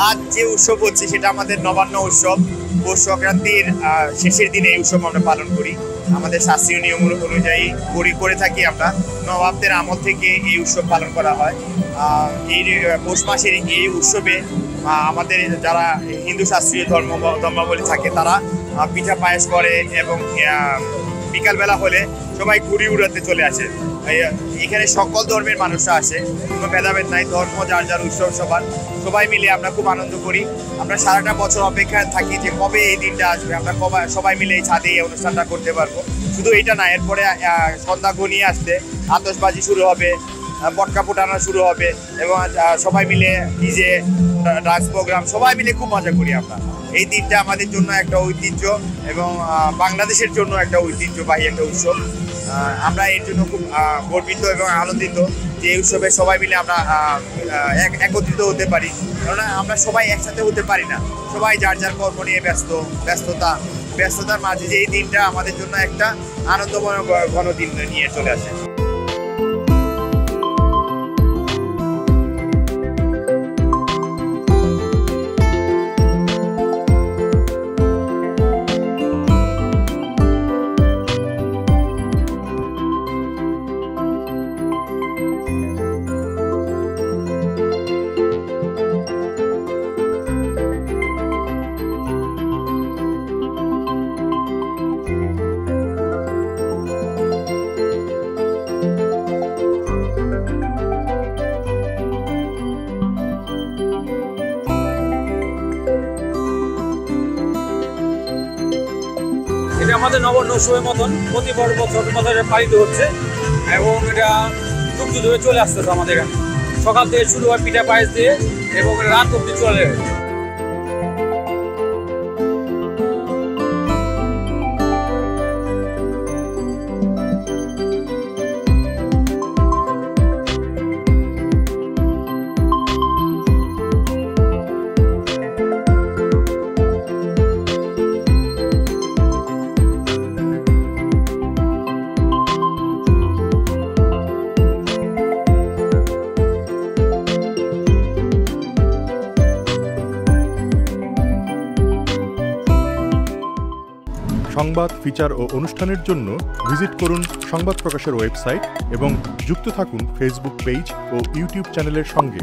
আজ যে উৎসব হচ্ছে সেটা আমাদের নবান্ন উৎসব। পৌষ সংক্রান্তির শেষের দিনে এই উৎসব আমরা পালন করি। আমাদের শাস্ত্রীয় নিয়ম অনুযায়ী করে থাকি আমরা। নবাবদের আমল থেকে এই উৎসব পালন করা হয়। এই পৌষ মাসের এই উৎসবে আমাদের যারা হিন্দু শাস্ত্রীয় ধর্মাবলী থাকে তারা পিঠা পায়েস করে এবং বিকালবেলা হলে সবাই ঘুড়ি উড়াতে চলে আসে। এখানে সকল ধর্মের মানুষরা আসে, কোনো ভেদাভেদ নাই, ধর্ম যার যার উৎসব সবাই মিলে আমরা খুব আনন্দ করি। আমরা সারাটা বছর অপেক্ষায় থাকি যে কবে এই দিনটা আসবে, আমরা সবাই মিলে এই ছাদে এই অনুষ্ঠানটা করতে পারবো। শুধু এটা না, এরপরে সন্ধ্যা ঘনিয়ে আসতে আতশবাজি শুরু হবে, পটকা ফুটানো শুরু হবে এবং সবাই মিলে ডিজে ডান্স প্রোগ্রাম সবাই মিলে খুব মজা করি আমরা। এই দিনটা আমাদের জন্য একটা ঐতিহ্য এবং বাংলাদেশের জন্য একটা ঐতিহ্যবাহী একটা উৎসব। আমরা এর জন্য খুব গর্বিত এবং আনন্দিত যে এই উৎসবে সবাই মিলে আমরা একত্রিত হতে পারি। কেননা আমরা সবাই একসাথে হতে পারি না, সবাই যার যার কর্ম নিয়ে ব্যস্ততার মাঝে যে এই দিনটা আমাদের জন্য একটা আনন্দময় ঘন দিন নিয়ে চলে আসে। এটা আমাদের নবান্ন উৎসবের মতন প্রতি বছর পালিত হচ্ছে এবং এটা যুগ ধরে চলে আসতেছে আমাদের এখানে। সকাল থেকে শুরু হয় পিঠা পায়েস দিয়ে এবং রাত অবধি চলে। সংবাদ, ফিচার ও অনুষ্ঠানের জন্য ভিজিট করুন সংবাদ প্রকাশের ওয়েবসাইট এবং যুক্ত থাকুন ফেসবুক পেজ ও ইউটিউব চ্যানেলের সঙ্গে।